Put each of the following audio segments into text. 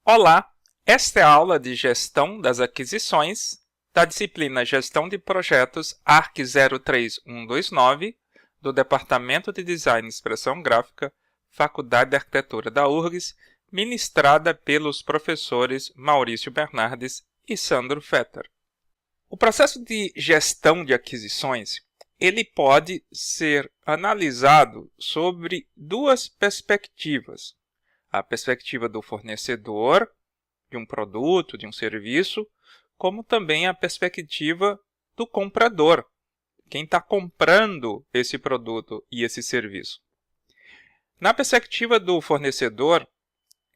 Olá, esta é a aula de Gestão das Aquisições da disciplina Gestão de Projetos ARC 03129 do Departamento de Design e Expressão Gráfica, Faculdade de Arquitetura da URGS, ministrada pelos professores Maurício Bernardes e Sandro Fetter. O processo de gestão de aquisições ele pode ser analisado sobre duas perspectivas. A perspectiva do fornecedor de um produto, de um serviço, como também a perspectiva do comprador, quem está comprando esse produto e esse serviço. Na perspectiva do fornecedor,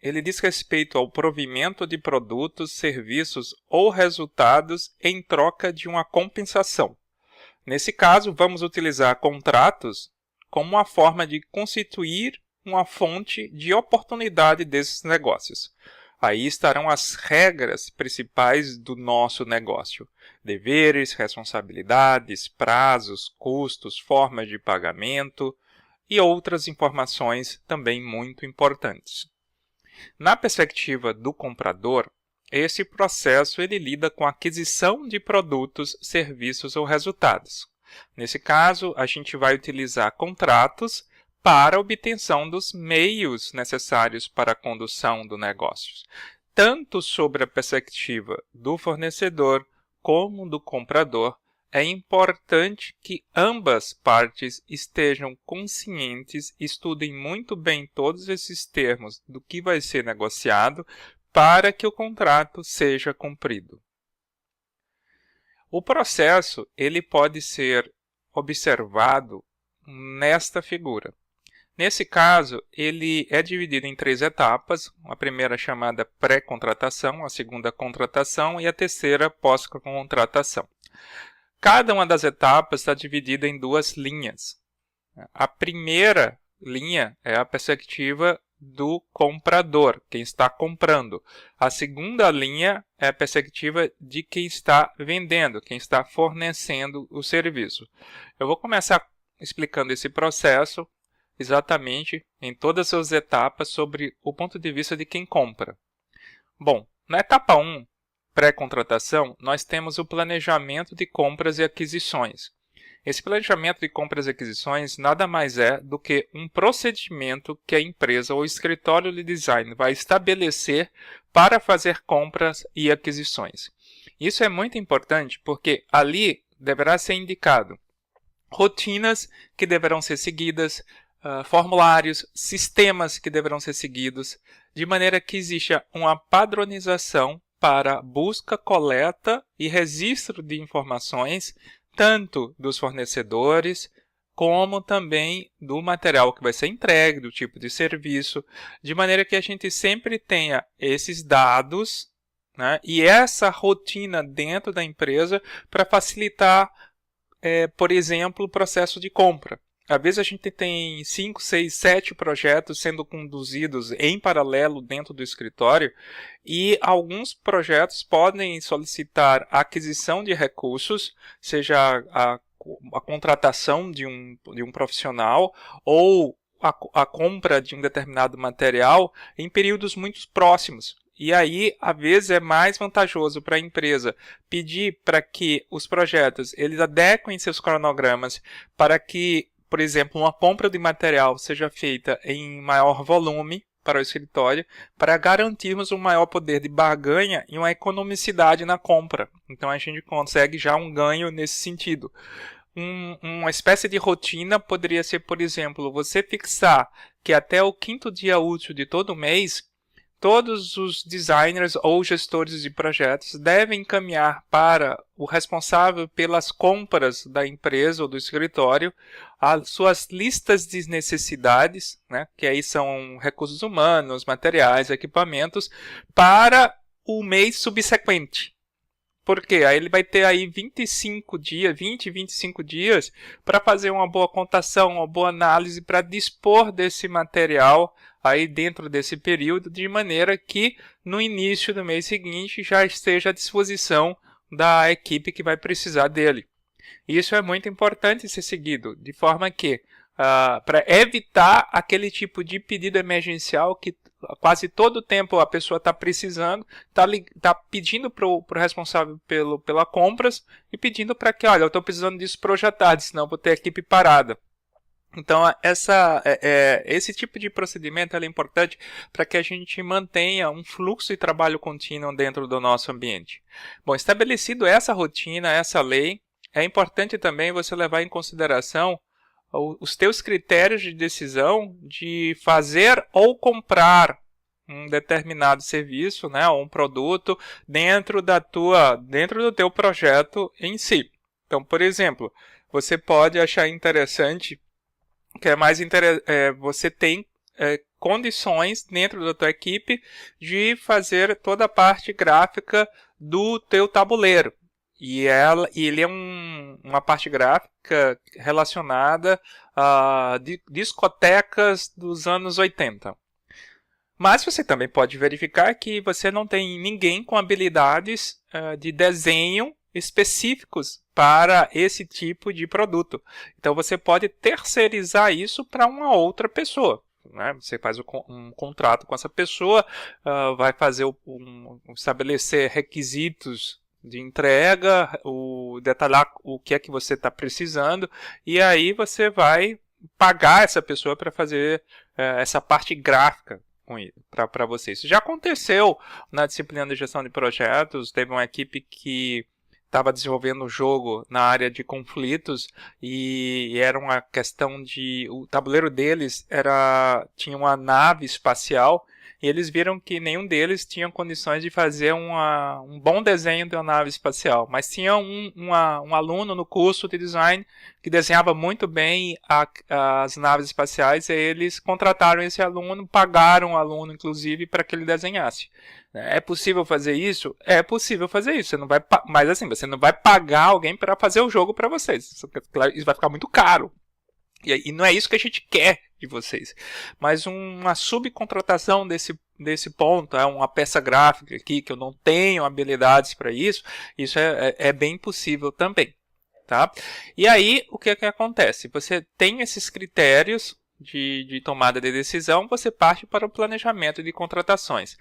ele diz respeito ao provimento de produtos, serviços ou resultados em troca de uma compensação. Nesse caso, vamos utilizar contratos como uma forma de constituir uma fonte de oportunidade desses negócios. Aí estarão as regras principais do nosso negócio: deveres, responsabilidades, prazos, custos, formas de pagamento e outras informações também muito importantes. Na perspectiva do comprador, esse processo ele lida com a aquisição de produtos, serviços ou resultados. Nesse caso, a gente vai utilizar contratos para a obtenção dos meios necessários para a condução do negócio, tanto sobre a perspectiva do fornecedor como do comprador. É importante que ambas partes estejam conscientes, estudem muito bem todos esses termos do que vai ser negociado para que o contrato seja cumprido. O processo ele pode ser observado nesta figura. Nesse caso, ele é dividido em 3 etapas, a primeira chamada pré-contratação, a segunda contratação e a terceira pós-contratação. Cada uma das etapas está dividida em 2 linhas. A primeira linha é a perspectiva do comprador, quem está comprando. A segunda linha é a perspectiva de quem está vendendo, quem está fornecendo o serviço. Eu vou começar explicando esse processo exatamente em todas as suas etapas sobre o ponto de vista de quem compra. Bom, na etapa 1, pré-contratação, nós temos o planejamento de compras e aquisições. Esse planejamento de compras e aquisições nada mais é do que um procedimento que a empresa ou escritório de design vai estabelecer para fazer compras e aquisições. Isso é muito importante porque ali deverá ser indicado rotinas que deverão ser seguidas, formulários, sistemas que deverão ser seguidos, de maneira que exista uma padronização para busca, coleta e registro de informações, tanto dos fornecedores, como também do material que vai ser entregue, do tipo de serviço, de maneira que a gente sempre tenha esses dados, né, e essa rotina dentro da empresa para facilitar, por exemplo, o processo de compra. Às vezes a gente tem 5, 6, 7 projetos sendo conduzidos em paralelo dentro do escritório e alguns projetos podem solicitar a aquisição de recursos, seja a contratação de um profissional ou a compra de um determinado material em períodos muito próximos. E aí, às vezes, é mais vantajoso para a empresa pedir para que os projetos eles adequem seus cronogramas para que, por exemplo, uma compra de material seja feita em maior volume para o escritório, para garantirmos um maior poder de barganha e uma economicidade na compra. Então, a gente consegue já um ganho nesse sentido. Uma espécie de rotina poderia ser, por exemplo, você fixar que até o 5º dia útil de todo mês, todos os designers ou gestores de projetos devem encaminhar para o responsável pelas compras da empresa ou do escritório as suas listas de necessidades, né, que aí são recursos humanos, materiais, equipamentos, para o mês subsequente. Porque aí ele vai ter aí 25 dias para fazer uma boa contação, uma boa análise, para dispor desse material aí dentro desse período, de maneira que no início do mês seguinte já esteja à disposição da equipe que vai precisar dele. Isso é muito importante ser seguido, de forma que para evitar aquele tipo de pedido emergencial que quase todo o tempo a pessoa está precisando, está pedindo para o responsável pela compras e pedindo para que, olha, eu estou precisando disso projetado, senão eu vou ter a equipe parada. Então, esse tipo de procedimento é importante para que a gente mantenha um fluxo de trabalho contínuo dentro do nosso ambiente. Bom, estabelecido essa rotina, essa lei, é importante também você levar em consideração os teus critérios de decisão de fazer ou comprar um determinado serviço, né, ou um produto dentro do teu projeto em si. Então, por exemplo, você pode achar interessante que você tem condições dentro da tua equipe de fazer toda a parte gráfica do teu tabuleiro. E ele é uma parte gráfica relacionada a discotecas dos anos 80. Mas você também pode verificar que você não tem ninguém com habilidades de desenho específicos para esse tipo de produto. Então você pode terceirizar isso para uma outra pessoa. Né? Você faz um contrato com essa pessoa, vai fazer estabelecer requisitos de entrega, detalhar o que é que você está precisando, e aí você vai pagar essa pessoa para fazer essa parte gráfica para você. Isso já aconteceu na disciplina de gestão de projetos. Teve uma equipe que estava desenvolvendo um jogo na área de conflitos e era uma questão de... O tabuleiro deles tinha uma nave espacial e eles viram que nenhum deles tinha condições de fazer um bom desenho de uma nave espacial. Mas tinha um aluno no curso de design que desenhava muito bem as naves espaciais e eles contrataram esse aluno, pagaram o aluno, inclusive, para que ele desenhasse. É possível fazer isso? É possível fazer isso. Você não vai, mas assim, você não vai pagar alguém para fazer o jogo para vocês. Isso vai ficar muito caro. E não é isso que a gente quer de vocês. Mas uma subcontratação desse ponto, uma peça gráfica aqui que eu não tenho habilidades para isso é bem possível também. Tá? E aí, o que acontece? Você tem esses critérios de tomada de decisão, você parte para o planejamento de contratações.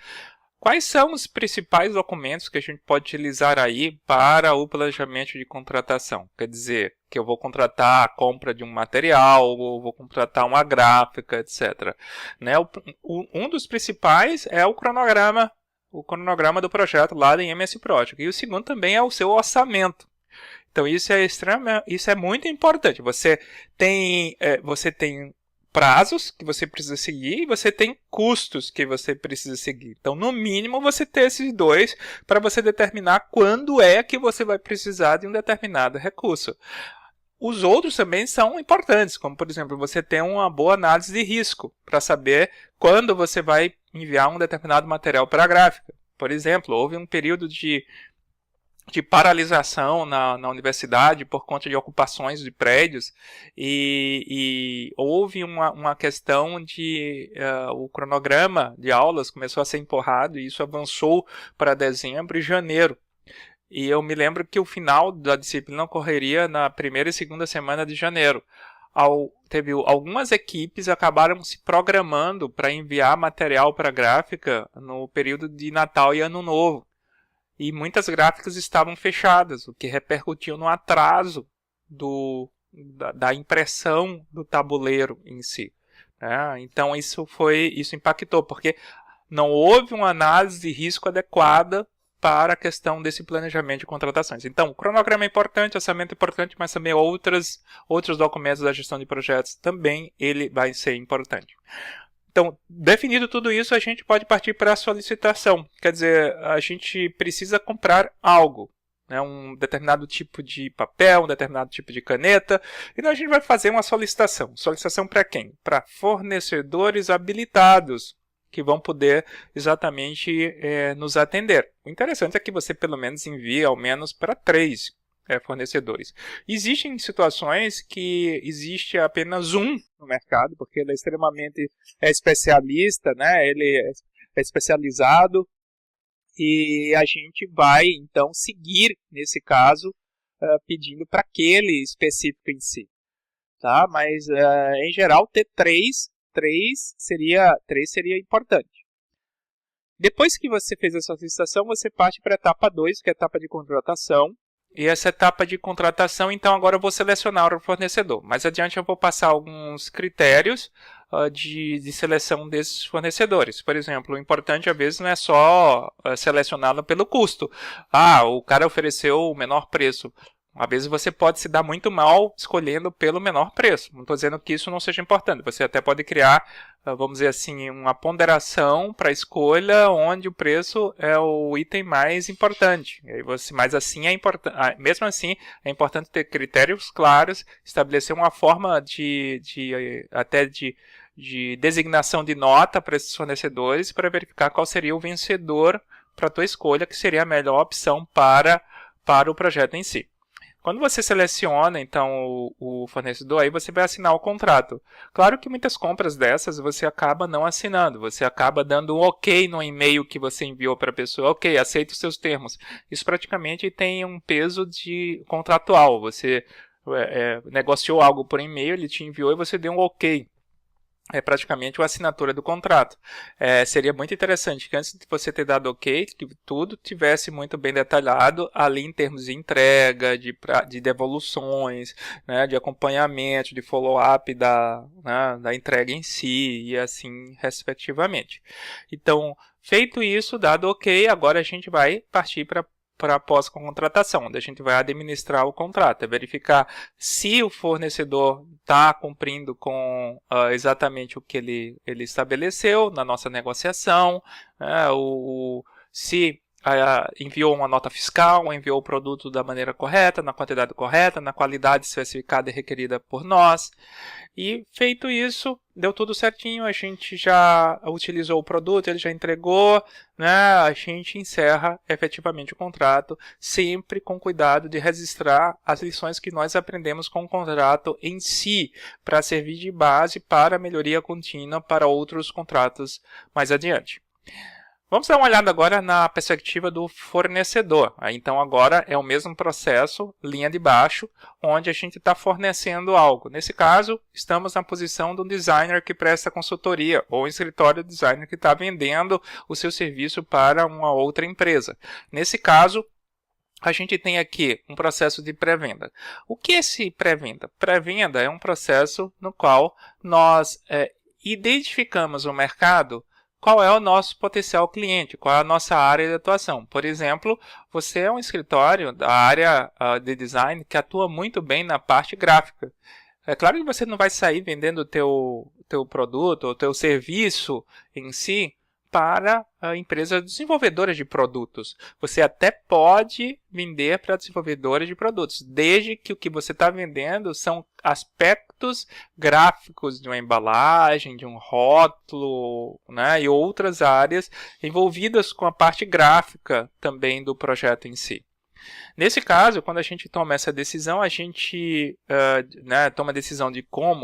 Quais são os principais documentos que a gente pode utilizar aí para o planejamento de contratação? Quer dizer, que eu vou contratar a compra de um material, ou vou contratar uma gráfica, etc. Né? Um dos principais é o cronograma do projeto lá da MS Project. E o segundo também é o seu orçamento. Então isso é muito importante. Você tem prazos que você precisa seguir e você tem custos que você precisa seguir. Então, no mínimo, você tem esses dois para você determinar quando é que você vai precisar de um determinado recurso. Os outros também são importantes, como, por exemplo, você ter uma boa análise de risco para saber quando você vai enviar um determinado material para a gráfica. Por exemplo, houve um período de paralisação na universidade por conta de ocupações de prédios e houve uma questão de o cronograma de aulas começou a ser empurrado e isso avançou para dezembro e janeiro. E eu me lembro que o final da disciplina ocorreria na primeira e segunda semana de janeiro. Teve algumas equipes acabaram se programando para enviar material para a gráfica no período de Natal e Ano Novo. E muitas gráficas estavam fechadas, o que repercutiu no atraso da impressão do tabuleiro em si. Né? Então isso impactou, porque não houve uma análise de risco adequada para a questão desse planejamento de contratações. Então, o cronograma é importante, orçamento é importante, mas também outros documentos da gestão de projetos também ele vai ser importante. Então, definido tudo isso, a gente pode partir para a solicitação. Quer dizer, a gente precisa comprar algo, né? Um determinado tipo de papel, um determinado tipo de caneta. Então, a gente vai fazer uma solicitação. Solicitação para quem? Para fornecedores habilitados, que vão poder exatamente nos atender. O interessante é que você, pelo menos, envie ao menos para 3 fornecedores. Existem situações que existe apenas um no mercado, porque ele é extremamente especialista, né? Ele é especializado e a gente vai, então, seguir, nesse caso, pedindo para aquele específico em si. tá? Mas em geral ter três seria importante. Depois que você fez a sua licitação, você parte para a etapa 2, que é a etapa de contratação. E essa etapa de contratação, então agora eu vou selecionar o fornecedor. Mais adiante eu vou passar alguns critérios de seleção desses fornecedores. Por exemplo, o importante às vezes não é só selecioná-lo pelo custo. O cara ofereceu o menor preço. Às vezes você pode se dar muito mal escolhendo pelo menor preço. Não estou dizendo que isso não seja importante. Você até pode criar, vamos dizer assim, uma ponderação para a escolha onde o preço é o item mais importante. Mas assim mesmo assim é importante ter critérios claros, estabelecer uma forma de designação de nota para esses fornecedores para verificar qual seria o vencedor para a tua escolha, que seria a melhor opção para o projeto em si. Quando você seleciona, então, o fornecedor, aí você vai assinar o contrato. Claro que muitas compras dessas você acaba não assinando. Você acaba dando um ok no e-mail que você enviou para a pessoa. Ok, aceito os seus termos. Isso praticamente tem um peso de contratual. Você negociou algo por e-mail, ele te enviou e você deu um ok. É praticamente a assinatura do contrato. Seria muito interessante que antes de você ter dado ok, que tudo tivesse muito bem detalhado ali em termos de entrega, de devoluções, né, de acompanhamento, de follow-up da entrega em si e assim respectivamente. Então, feito isso, dado ok, agora a gente vai partir para pós-contratação, onde a gente vai administrar o contrato, verificar se o fornecedor está cumprindo com exatamente o que ele estabeleceu na nossa negociação, se enviou uma nota fiscal, enviou o produto da maneira correta, na quantidade correta, na qualidade especificada e requerida por nós. E feito isso, deu tudo certinho, a gente já utilizou o produto, ele já entregou, né? A gente encerra efetivamente o contrato, sempre com cuidado de registrar as lições que nós aprendemos com o contrato em si, para servir de base para a melhoria contínua para outros contratos mais adiante. Vamos dar uma olhada agora na perspectiva do fornecedor. Então agora é o mesmo processo, linha de baixo, onde a gente está fornecendo algo. Nesse caso, estamos na posição do designer que presta consultoria, ou um escritório designer que está vendendo o seu serviço para uma outra empresa. Nesse caso, a gente tem aqui um processo de pré-venda. O que é esse pré-venda? Pré-venda é um processo no qual nós identificamos o mercado, qual é o nosso potencial cliente, qual é a nossa área de atuação. Por exemplo, você é um escritório da área de design que atua muito bem na parte gráfica. É claro que você não vai sair vendendo o teu produto ou o teu serviço em si para empresas desenvolvedoras de produtos. Você até pode vender para desenvolvedores de produtos, desde que o que você está vendendo são aspectos gráficos de uma embalagem, de um rótulo, né, e outras áreas envolvidas com a parte gráfica também do projeto em si. Nesse caso, quando a gente toma essa decisão, a gente toma a decisão de qual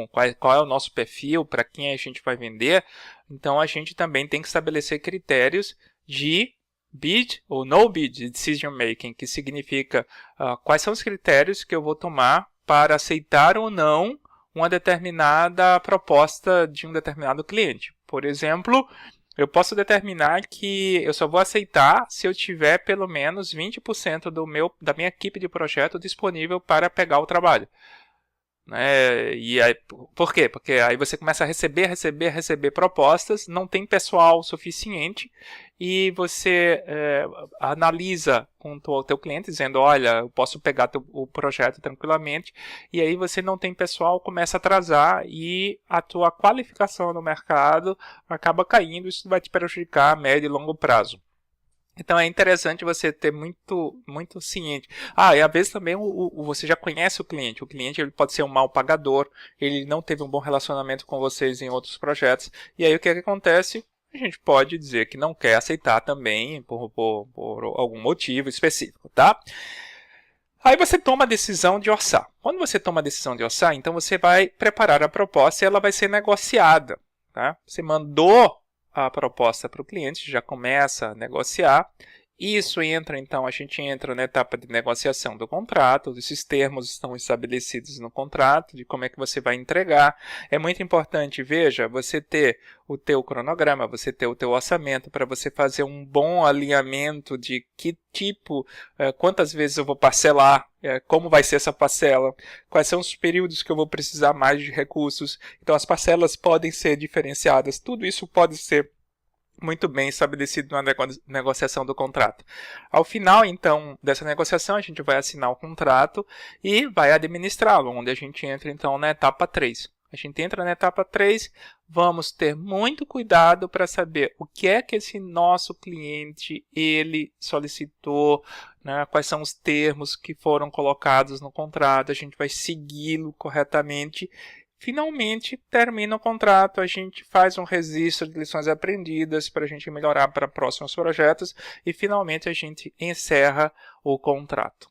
é o nosso perfil, para quem a gente vai vender. Então, a gente também tem que estabelecer critérios de bid ou no bid decision making, que significa quais são os critérios que eu vou tomar para aceitar ou não uma determinada proposta de um determinado cliente. Por exemplo, eu posso determinar que eu só vou aceitar se eu tiver pelo menos 20% da minha equipe de projeto disponível para pegar o trabalho. E aí, por quê? Porque aí você começa a receber propostas, não tem pessoal suficiente e você analisa com o teu cliente dizendo, olha, eu posso pegar o projeto tranquilamente, e aí você não tem pessoal, começa a atrasar e a tua qualificação no mercado acaba caindo, isso vai te prejudicar a médio e longo prazo. Então é interessante você ter muito ciente. E às vezes também você já conhece o cliente. O cliente ele pode ser um mau pagador, ele não teve um bom relacionamento com vocês em outros projetos. E aí o que acontece? A gente pode dizer que não quer aceitar também por algum motivo específico, tá? Aí você toma a decisão de orçar. Quando você toma a decisão de orçar, então você vai preparar a proposta e ela vai ser negociada. Tá? Você mandou a proposta para o cliente, já começa a negociar Isso entra, então, a gente entra na etapa de negociação do contrato, esses termos estão estabelecidos no contrato, de como é que você vai entregar. É muito importante, veja, você ter o teu cronograma, você ter o teu orçamento, para você fazer um bom alinhamento de que tipo, quantas vezes eu vou parcelar, como vai ser essa parcela, quais são os períodos que eu vou precisar mais de recursos. Então, as parcelas podem ser diferenciadas, tudo isso pode ser muito bem estabelecido na negociação do contrato. Ao final, então, dessa negociação, a gente vai assinar o contrato e vai administrá-lo, onde a gente entra, então, na etapa 3. A gente entra na etapa 3, vamos ter muito cuidado para saber o que é que esse nosso cliente ele solicitou, né, quais são os termos que foram colocados no contrato, a gente vai segui-lo corretamente. Finalmente, termina o contrato, a gente faz um registro de lições aprendidas para a gente melhorar para próximos projetos e finalmente a gente encerra o contrato.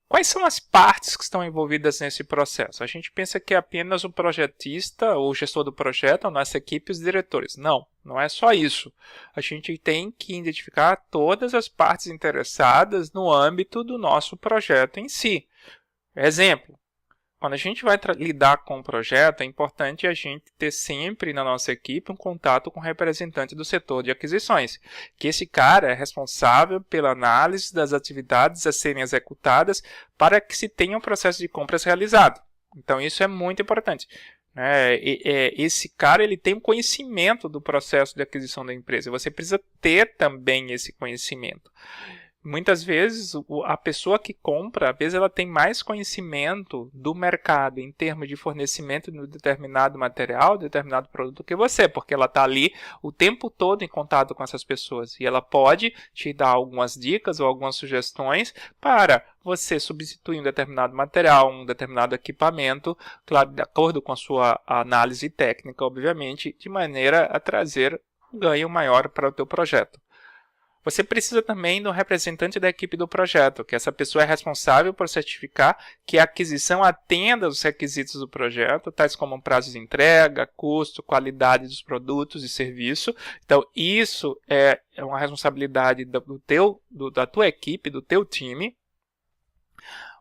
Quais são as partes que estão envolvidas nesse processo? A gente pensa que é apenas o projetista ou o gestor do projeto, a nossa equipe e os diretores. Não, não é só isso. A gente tem que identificar todas as partes interessadas no âmbito do nosso projeto em si. Exemplo. Quando a gente vai lidar com o projeto, é importante a gente ter sempre na nossa equipe um contato com o representante do setor de aquisições, que esse cara é responsável pela análise das atividades a serem executadas para que se tenha um processo de compras realizado. Então, isso é muito importante. Esse cara ele tem um conhecimento do processo de aquisição da empresa. Você precisa ter também esse conhecimento. Muitas vezes, a pessoa que compra, às vezes ela tem mais conhecimento do mercado em termos de fornecimento de um determinado material, de determinado produto que você, porque ela está ali o tempo todo em contato com essas pessoas. E ela pode te dar algumas dicas ou algumas sugestões para você substituir um determinado material, um determinado equipamento, claro, de acordo com a sua análise técnica, obviamente, de maneira a trazer um ganho maior para o teu projeto. Você precisa também do representante da equipe do projeto, que essa pessoa é responsável por certificar que a aquisição atenda os requisitos do projeto, tais como prazo de entrega, custo, qualidade dos produtos e serviço. Então, isso é uma responsabilidade da tua equipe, do teu time.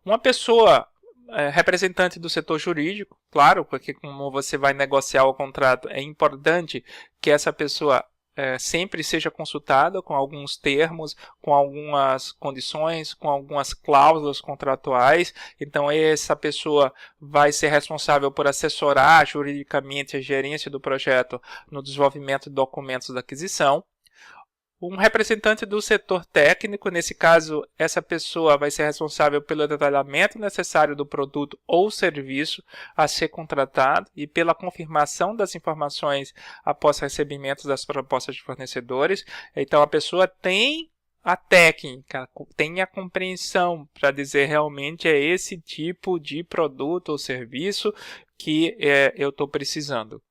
Uma pessoa representante do setor jurídico, claro, porque como você vai negociar o contrato, é importante que essa pessoa sempre seja consultada com alguns termos, com algumas condições, com algumas cláusulas contratuais. Então, essa pessoa vai ser responsável por assessorar juridicamente a gerência do projeto no desenvolvimento de documentos da aquisição. Um representante do setor técnico, nesse caso, essa pessoa vai ser responsável pelo detalhamento necessário do produto ou serviço a ser contratado e pela confirmação das informações após recebimento das propostas de fornecedores. Então, a pessoa tem a técnica, tem a compreensão para dizer realmente é esse tipo de produto ou serviço que eu estou precisando.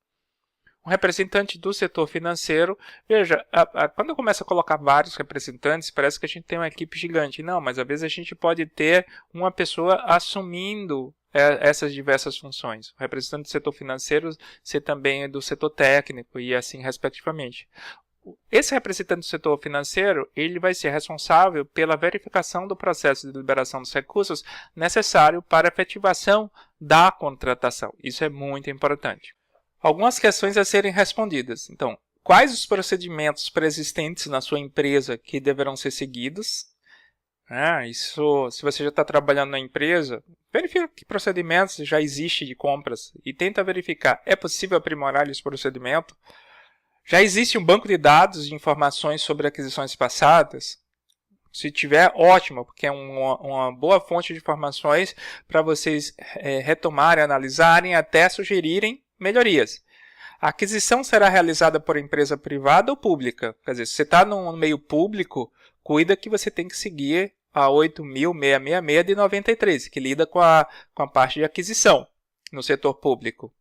Um representante do setor financeiro, veja, quando eu começo a colocar vários representantes, parece que a gente tem uma equipe gigante. Não, mas às vezes a gente pode ter uma pessoa assumindo essas diversas funções. O representante do setor financeiro ser também do setor técnico e assim respectivamente. Esse representante do setor financeiro, ele vai ser responsável pela verificação do processo de liberação dos recursos necessário para a efetivação da contratação. Isso é muito importante. Algumas questões a serem respondidas. Então, quais os procedimentos preexistentes na sua empresa que deverão ser seguidos? Isso, se você já está trabalhando na empresa, verifica que procedimentos já existem de compras e tenta verificar, é possível aprimorar esse procedimento? Já existe um banco de dados de informações sobre aquisições passadas? Se tiver, ótimo, porque é uma boa fonte de informações para vocês retomarem, analisarem, até sugerirem melhorias. A aquisição será realizada por empresa privada ou pública? Quer dizer, se você está no meio público, cuida que você tem que seguir a 8.666 de 93, que lida com a parte de aquisição no setor público.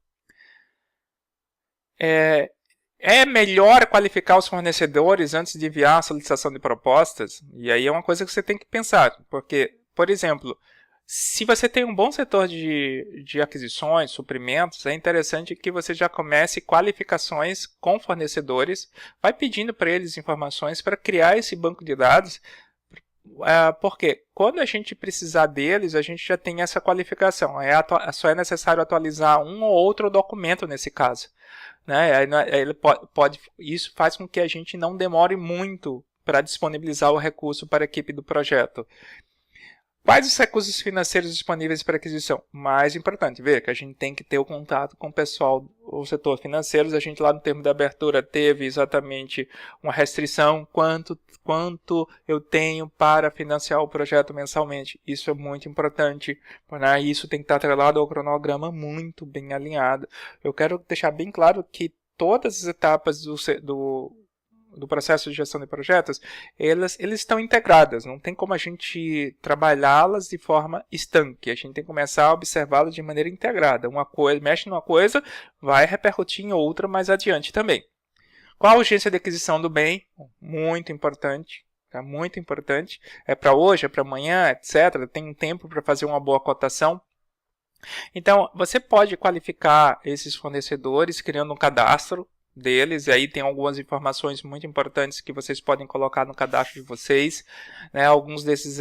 É melhor qualificar os fornecedores antes de enviar a solicitação de propostas? E aí é uma coisa que você tem que pensar, porque, por exemplo, Se você tem um bom setor de aquisições, suprimentos, é interessante que você já comece qualificações com fornecedores, vai pedindo para eles informações para criar esse banco de dados, porque quando a gente precisar deles, a gente já tem essa qualificação, só é necessário atualizar um ou outro documento nesse caso. Né? Isso faz com que a gente não demore muito para disponibilizar o recurso para a equipe do projeto. Quais os recursos financeiros disponíveis para aquisição? Mais importante, ver que a gente tem que ter o contato com o pessoal do setor financeiro. A gente lá no termo de abertura teve exatamente uma restrição, quanto eu tenho para financiar o projeto mensalmente. Isso é muito importante, né? Isso tem que estar atrelado ao cronograma muito bem alinhado. Eu quero deixar bem claro que todas as etapas do processo de gestão de projetos, eles estão integradas, não tem como a gente trabalhá-las de forma estanque, a gente tem que começar a observá-las de maneira integrada, uma coisa mexe numa coisa, vai repercutir em outra mais adiante também. Qual a urgência de aquisição do bem? Muito importante, tá? Muito importante, é para hoje, é para amanhã, etc, tem um tempo para fazer uma boa cotação. Então, você pode qualificar esses fornecedores criando um cadastro deles, e aí tem algumas informações muito importantes que vocês podem colocar no cadastro de vocês, né? Alguns desses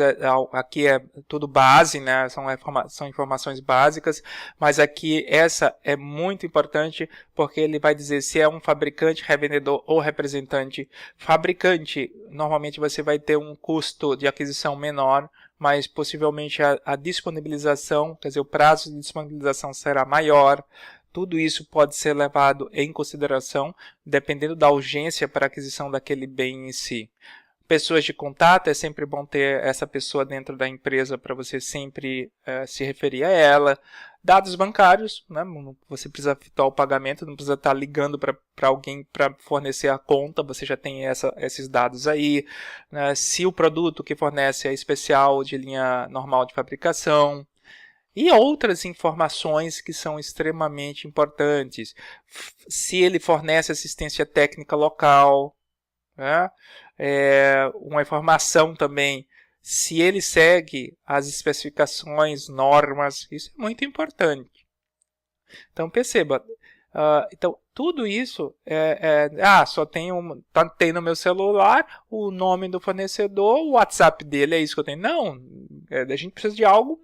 aqui é tudo base, né? São informações básicas, mas aqui essa é muito importante porque ele vai dizer se é um fabricante, revendedor ou representante. Fabricante, normalmente você vai ter um custo de aquisição menor, mas possivelmente a disponibilização, quer dizer, o prazo de disponibilização será maior. Tudo isso pode ser levado em consideração, dependendo da urgência para a aquisição daquele bem em si. Pessoas de contato, é sempre bom ter essa pessoa dentro da empresa para você sempre se referir a ela. Dados bancários, né? Você precisa efetuar o pagamento, não precisa estar ligando para alguém para fornecer a conta, você já tem esses dados aí. Né? Se o produto que fornece é especial de linha normal de fabricação. E outras informações que são extremamente importantes. Se ele fornece assistência técnica local, né? Uma informação também, se ele segue as especificações, normas, isso é muito importante. Então perceba, então, tudo isso só tem no meu celular o nome do fornecedor, o WhatsApp dele, é isso que eu tenho. Não, a gente precisa de algo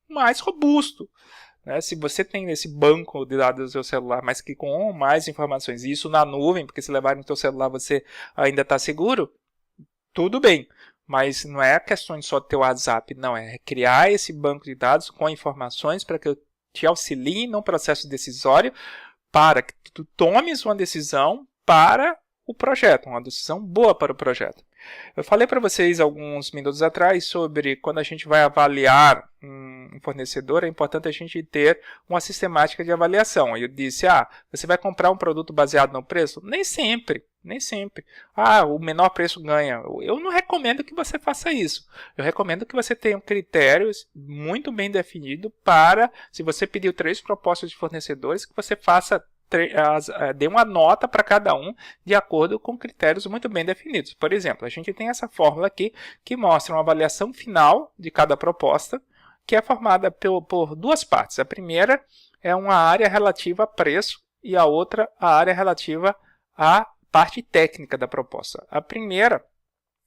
mais robusto. Né? Se você tem esse banco de dados do seu celular, mas que com mais informações, e isso na nuvem, porque se levar no seu celular você ainda está seguro, tudo bem. Mas não é questão de só ter o WhatsApp, não. É criar esse banco de dados com informações para que eu te auxilie num processo decisório para que tu tomes uma decisão para o projeto, uma decisão boa para o projeto. Eu falei para vocês alguns minutos atrás sobre quando a gente vai avaliar um fornecedor, é importante a gente ter uma sistemática de avaliação. Eu disse, você vai comprar um produto baseado no preço? Nem sempre, nem sempre. O menor preço ganha. Eu não recomendo que você faça isso. Eu recomendo que você tenha critérios muito bem definidos para, se você pediu 3 propostas de fornecedores, que você faça dê uma nota para cada um de acordo com critérios muito bem definidos. Por exemplo, a gente tem essa fórmula aqui que mostra uma avaliação final de cada proposta, que é formada por 2 partes. A primeira é uma área relativa a preço e a outra a área relativa à parte técnica da proposta. A primeira,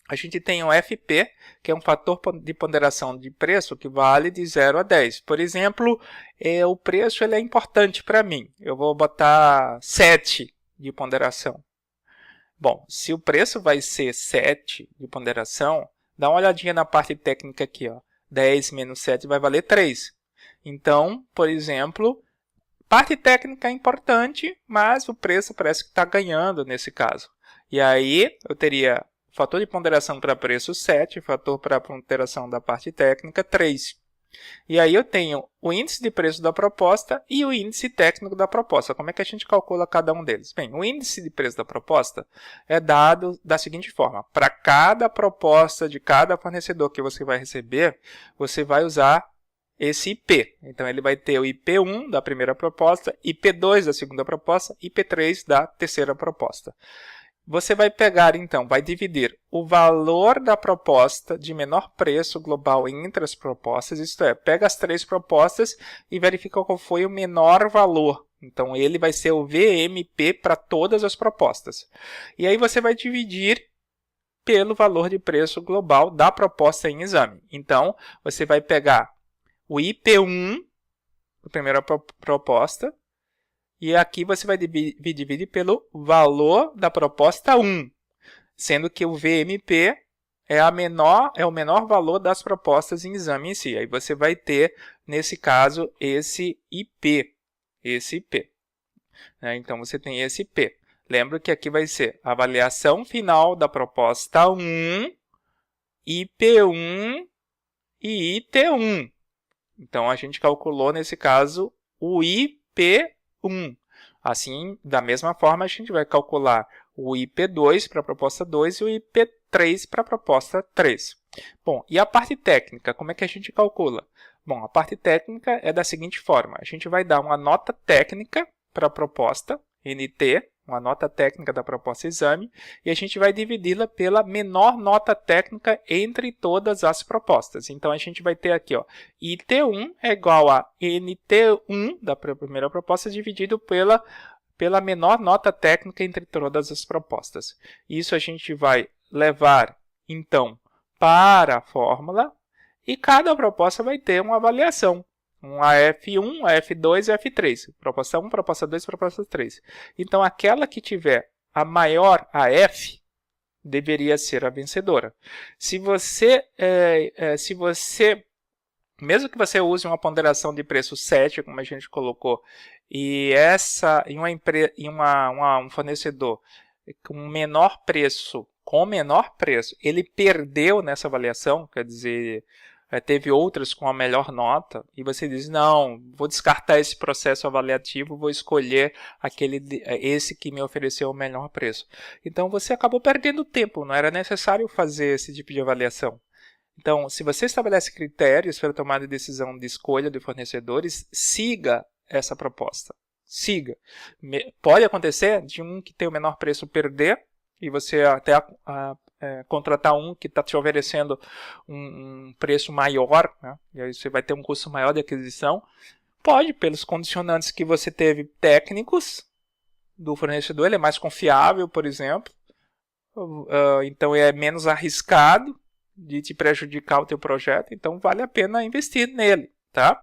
a gente tem o FP, que é um fator de ponderação de preço que vale de 0 a 10. Por exemplo, o preço ele é importante para mim. Eu vou botar 7 de ponderação. Bom, se o preço vai ser 7 de ponderação, dá uma olhadinha na parte técnica aqui. 10 menos 7 vai valer 3. Então, por exemplo, parte técnica é importante, mas o preço parece que está ganhando nesse caso. E aí eu teria fator de ponderação para preço 7, fator para ponderação da parte técnica 3. E aí eu tenho o índice de preço da proposta e o índice técnico da proposta. Como é que a gente calcula cada um deles? Bem, o índice de preço da proposta é dado da seguinte forma. Para cada proposta de cada fornecedor que você vai receber, você vai usar esse IP. Então ele vai ter o IP1 da primeira proposta, IP2 da segunda proposta, IP3 da terceira proposta. Você vai pegar, então, vai dividir o valor da proposta de menor preço global entre as propostas, isto é, pega as 3 propostas e verifica qual foi o menor valor. Então, ele vai ser o VMP para todas as propostas. E aí você vai dividir pelo valor de preço global da proposta em exame. Então, você vai pegar o IP1, a primeira proposta, e aqui você vai dividir pelo valor da proposta 1, sendo que o VMP é o menor valor das propostas em exame em si. Aí você vai ter, nesse caso, esse IP. Então, você tem esse IP. Lembra que aqui vai ser a avaliação final da proposta 1, IP1 e IT1. Então, a gente calculou, nesse caso, o IP1. Assim, da mesma forma, a gente vai calcular o IP2 para a proposta 2 e o IP3 para a proposta 3. Bom, e a parte técnica, como é que a gente calcula? Bom, a parte técnica é da seguinte forma. A gente vai dar uma nota técnica para a proposta, NT, uma nota técnica da proposta exame, e a gente vai dividi-la pela menor nota técnica entre todas as propostas. Então, a gente vai ter aqui, ó, IT1 é igual a NT1 da primeira proposta dividido pela menor nota técnica entre todas as propostas. Isso a gente vai levar, então, para a fórmula, e cada proposta vai ter uma avaliação. Um AF1, AF2 e AF3. Proposta 1, proposta 2, proposta 3. Então, aquela que tiver a maior AF deveria ser a vencedora. Mesmo que você use uma ponderação de preço 7, como a gente colocou, e um fornecedor com menor preço, ele perdeu nessa avaliação, quer dizer, teve outras com a melhor nota, e você diz, não, vou descartar esse processo avaliativo, vou escolher esse que me ofereceu o melhor preço. Então, você acabou perdendo tempo, não era necessário fazer esse tipo de avaliação. Então, se você estabelece critérios para tomar a decisão de escolha de fornecedores, siga essa proposta. Siga. Pode acontecer de um que tem o menor preço perder, e você até contratar um que está te oferecendo um preço maior, né? E aí você vai ter um custo maior de aquisição. Pode, pelos condicionantes que você teve técnicos do fornecedor, ele é mais confiável, por exemplo, então é menos arriscado de te prejudicar o teu projeto, então vale a pena investir nele, tá?